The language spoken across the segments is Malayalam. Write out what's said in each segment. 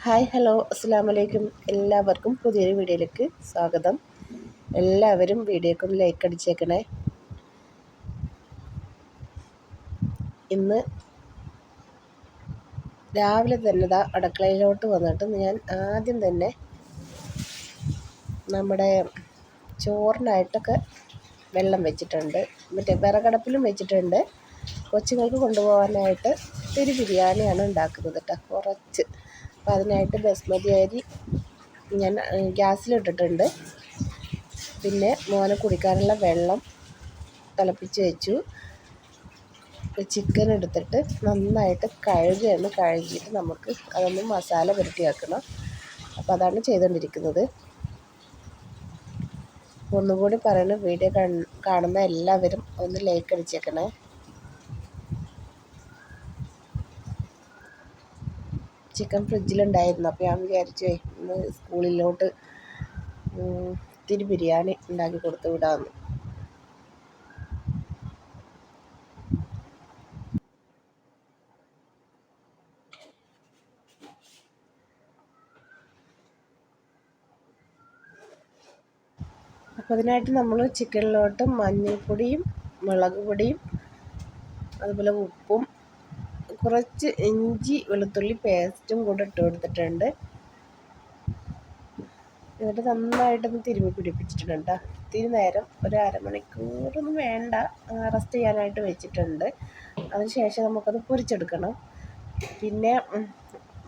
ഹായ് ഹലോ അസ്സലാമു അലൈക്കും. എല്ലാവർക്കും പുതിയൊരു വീഡിയോയിലേക്ക് സ്വാഗതം. എല്ലാവരും വീഡിയോക്ക് ഒന്ന് ലൈക്ക് അടിച്ചേക്കണേ. ഇന്ന് രാവിലെ തന്നെ അടുക്കളയിലോട്ട് വന്നിട്ട് ഞാൻ ആദ്യം തന്നെ നമ്മുടെ ചോറിനായിട്ടൊക്കെ വെള്ളം വെച്ചിട്ടുണ്ട്. മറ്റേ വിറകടുപ്പിലും വെച്ചിട്ടുണ്ട്. കൊച്ചുങ്ങൾക്ക് കൊണ്ടുപോകാനായിട്ട് ഒരു ബിരിയാണിയാണ് ഉണ്ടാക്കുന്നത് കേട്ടോ, കുറച്ച്. അപ്പോൾ അതിനായിട്ട് ബസ്മതി അരി ഞാൻ ഗ്യാസിലിട്ടിട്ടുണ്ട്. പിന്നെ മോനെ കുടിക്കാനുള്ള വെള്ളം തിളപ്പിച്ച് വെച്ചു. ചിക്കൻ എടുത്തിട്ട് നന്നായിട്ട് കഴുകിയിട്ട് നമുക്ക് അതൊന്ന് മസാല പുരട്ടി വെക്കണം. അപ്പോൾ അതാണ് ചെയ്തുകൊണ്ടിരിക്കുന്നത്. ഒന്നുകൂടി പറയുന്നു, വീഡിയോ കാണുന്ന എല്ലാവരും ഒന്ന് ലൈക്ക് അടിച്ചേക്കണേ. ചിക്കൻ ഫ്രിഡ്ജിലുണ്ടായിരുന്നു. അപ്പോൾ ഞാൻ വിചാരിച്ചു ഇന്ന് സ്കൂളിലോട്ട് ഇത്തിരി ബിരിയാണി ഉണ്ടാക്കി കൊടുത്തു വിടാമെന്ന്. അപ്പോൾ അതിനായിട്ട് നമ്മൾ ചിക്കനിലോട്ട് മഞ്ഞൾപ്പൊടിയും മുളക് പൊടിയും അതുപോലെ ഉപ്പും കുറച്ച് ഇഞ്ചി വെളുത്തുള്ളി പേസ്റ്റും കൂടെ ഇട്ട് കൊടുത്തിട്ടുണ്ട്. എന്നിട്ട് നന്നായിട്ടൊന്ന് തിരുമ്മി പിടിപ്പിച്ചിട്ടുണ്ട്. ഇത്തിരി നേരം ഒരു അരമണിക്കൂറൊന്നും വേണ്ട, റെസ്റ്റ് ചെയ്യാനായിട്ട് വെച്ചിട്ടുണ്ട്. അതിനുശേഷം നമുക്കത് പൊരിച്ചെടുക്കണം. പിന്നെ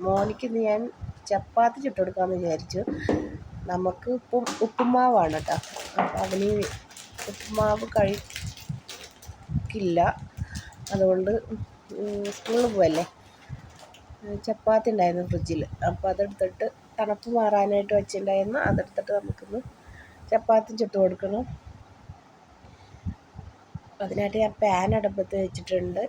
മോനിക്ക് ഞാൻ ചപ്പാത്തി ചുട്ടെടുക്കാമെന്ന് വിചാരിച്ചു. നമുക്ക് ഉപ്പുമാവാണ് കേട്ടോ. അപ്പോൾ അവന് ഉപ്പുമാവ് കഴിക്കില്ല. അതുകൊണ്ട് സ്കൂളിൽ പോവല്ലേ, ചപ്പാത്തി ഉണ്ടായിരുന്നു ഫ്രിഡ്ജിൽ. അപ്പോൾ അതെടുത്തിട്ട് തണുപ്പ് മാറാനായിട്ട് വെച്ചിട്ടുണ്ടായിരുന്നു. അതെടുത്തിട്ട് നമുക്കൊന്ന് ചപ്പാത്തി ചുട്ട് കൊടുക്കണം. അതിനായിട്ട് ഞാൻ പാൻ അടുപ്പത്ത് വെച്ചിട്ടുണ്ട്.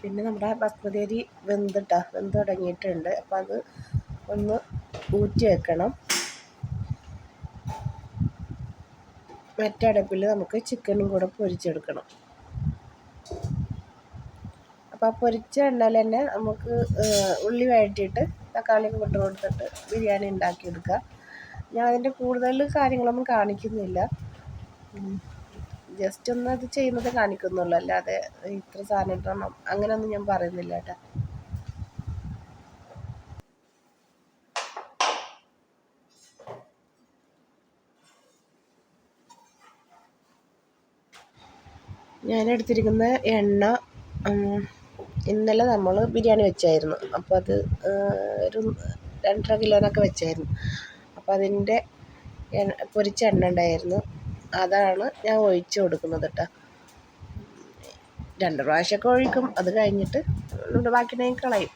പിന്നെ നമ്മുടെ ബസ്മതി അരി വെന്ത് തുടങ്ങിയിട്ടുണ്ട്. അപ്പോൾ അത് ഒന്ന് ഊറ്റി വെക്കണം. മറ്റേ അടുപ്പിൽ നമുക്ക് ചിക്കനും കൂടെ പൊരിച്ചെടുക്കണം. അപ്പോൾ ആ പൊരിച്ച എണ്ണയിൽ തന്നെ നമുക്ക് ഉള്ളി വഴറ്റിയിട്ട് തക്കാളിയൊക്കെ ഇട്ട് കൊടുത്തിട്ട് ബിരിയാണി ഉണ്ടാക്കിയെടുക്കുക. ഞാൻ അതിൻ്റെ കൂടുതൽ കാര്യങ്ങളൊന്നും കാണിക്കുന്നില്ല, ജസ്റ്റ് ഒന്ന് അത് ചെയ്യുന്നത് കാണിക്കുന്നുള്ളൂ. അല്ലാതെ ഇത്ര സാധനം ഇടണം അങ്ങനെയൊന്നും ഞാൻ പറയുന്നില്ല കേട്ടോ. ഞാനെടുത്തിരിക്കുന്ന എണ്ണ ഇന്നലെ നമ്മൾ ബിരിയാണി വെച്ചായിരുന്നു. അപ്പോൾ അത് ഒരു 2.5 കിലോനൊക്കെ വെച്ചായിരുന്നു. അപ്പോൾ അതിൻ്റെ പൊരിച്ച എണ്ണ ഉണ്ടായിരുന്നു. അതാണ് ഞാൻ ഒഴിച്ചു കൊടുക്കുന്നത് കേട്ടോ. 2 പ്രാവശ്യമൊക്കെ ഒഴിക്കും. അത് കഴിഞ്ഞിട്ട് ബാക്കിയുണ്ടെങ്കിൽ കളയും.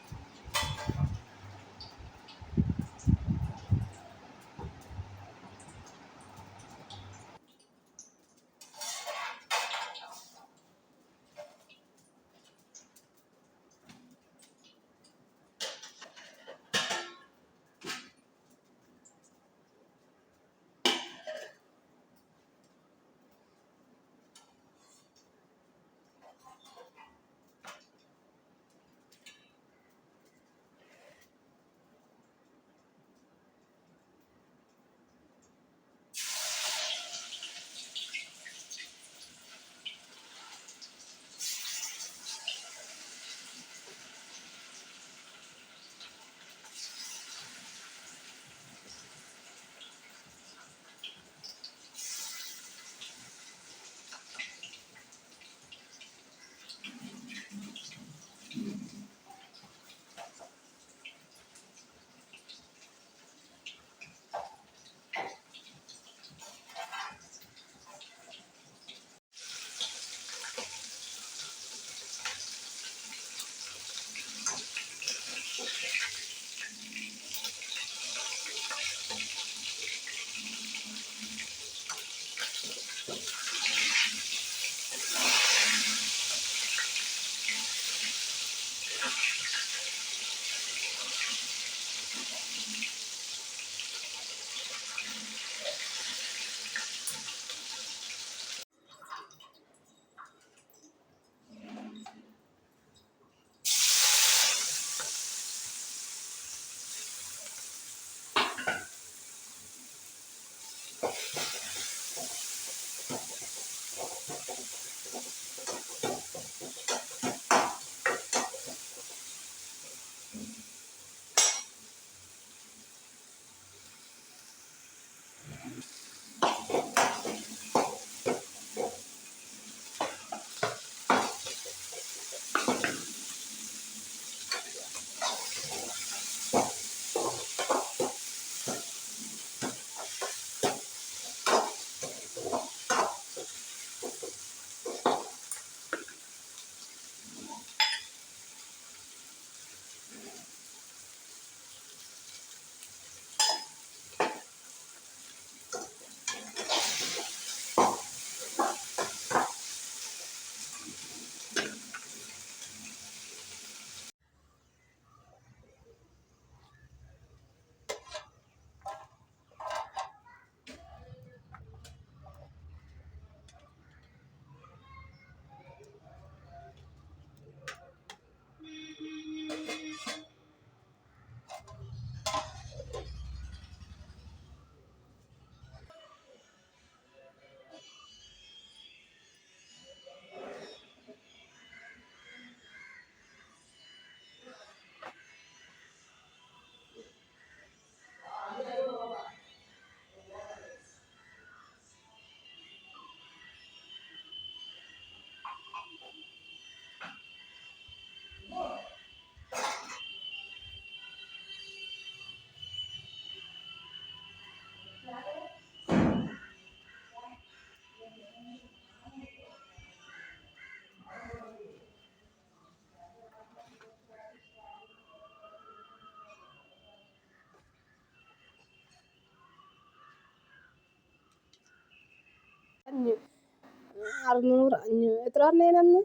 600 എത്ര പറഞ്ഞതിനന്ന്?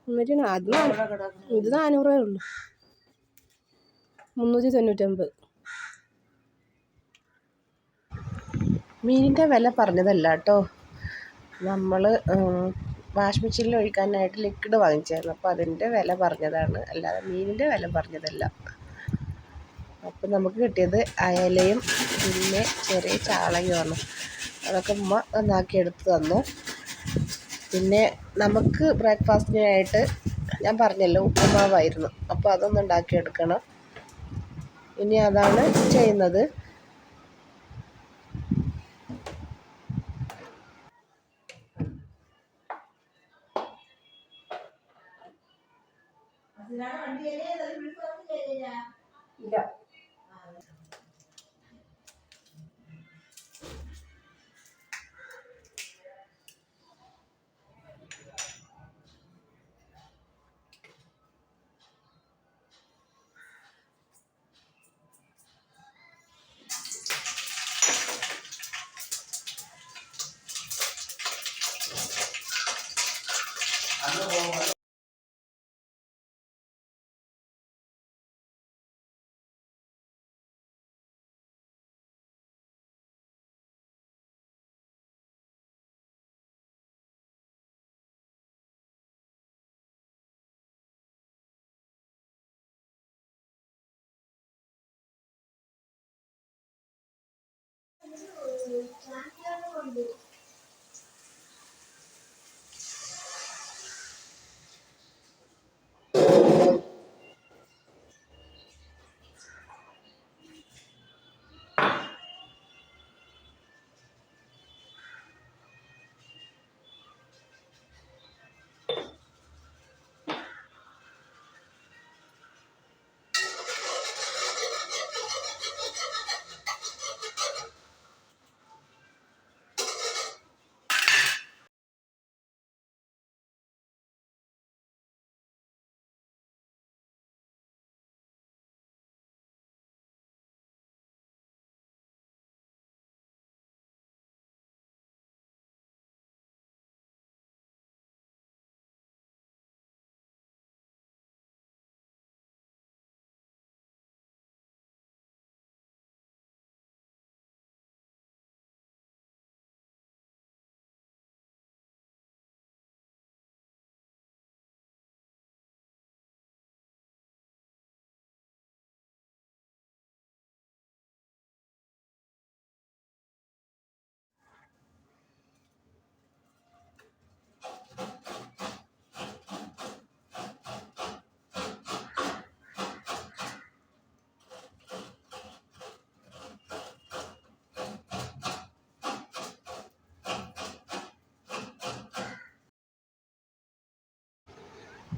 300. അത് ഇത് 400 ഉള്ളൂ. 399. മീനിൻ്റെ വില പറഞ്ഞതല്ല കേട്ടോ. നമ്മൾ വാഷ് മെഷീനിൽ ഒഴിക്കാനായിട്ട് ലിക്വിഡ് വാങ്ങിച്ചായിരുന്നു. അപ്പോൾ അതിൻ്റെ വില പറഞ്ഞതാണ്, അല്ലാതെ മീനിൻ്റെ വില പറഞ്ഞതല്ല. അപ്പം നമുക്ക് കിട്ടിയത് അയലയും പിന്നെ ചെറിയ ചാളയുമാണ്. അതൊക്കെ ഉമ്മ നന്നാക്കി എടുത്ത് തന്നു. പിന്നെ നമുക്ക് ബ്രേക്ക്ഫാസ്റ്റിനായിട്ട് ഞാൻ പറഞ്ഞല്ലോ ഉപ്പുമാവായിരുന്നു. അപ്പോൾ അതൊന്ന് ഉണ്ടാക്കിയെടുക്കണം. ഇനി അതാണ് ചെയ്യുന്നത്. ഇല്ല.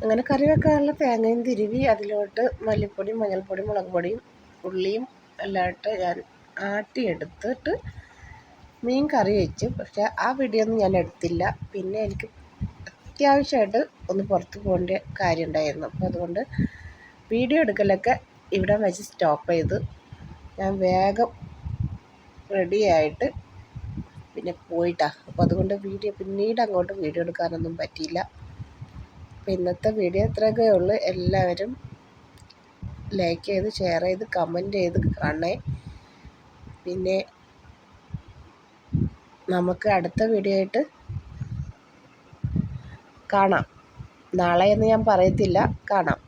അങ്ങനെ കറി വെക്കാനുള്ള തേങ്ങയും തിരുവി അതിലോട്ട് മല്ലിപ്പൊടിയും മഞ്ഞൾപ്പൊടിയും മുളക് പൊടിയും ഉള്ളിയും എല്ലാം ഇട്ട് ഞാൻ ആട്ടിയെടുത്തിട്ട് മീൻ കറി വെച്ചു. പക്ഷേ ആ വീഡിയോ ഒന്നും ഞാൻ എടുത്തില്ല. പിന്നെ എനിക്ക് അത്യാവശ്യമായിട്ട് ഒന്ന് പുറത്ത് പോകേണ്ട കാര്യം ഉണ്ടായിരുന്നു. അപ്പോൾ അതുകൊണ്ട് വീഡിയോ എടുക്കലൊക്കെ ഇവിടെ വെച്ച് സ്റ്റോപ്പ് ചെയ്ത് ഞാൻ വേഗം റെഡിയായിട്ട് പിന്നെ പോയിട്ടാ. അപ്പോൾ അതുകൊണ്ട് പിന്നീട് അങ്ങോട്ട് വീഡിയോ എടുക്കാനൊന്നും പറ്റിയില്ല. അപ്പോൾ ഇന്നത്തെ വീഡിയോ ഇത്രയൊക്കെ ഉള്ളൂ. എല്ലാവരും ലൈക്ക് ചെയ്ത് ഷെയർ ചെയ്ത് കമൻറ്റ് ചെയ്ത് കാണണേ. പിന്നെ നമുക്ക് അടുത്ത വീഡിയോ ആയിട്ട് കാണാം. നാളെ എന്ന് ഞാൻ പറയത്തില്ല, കാണാം.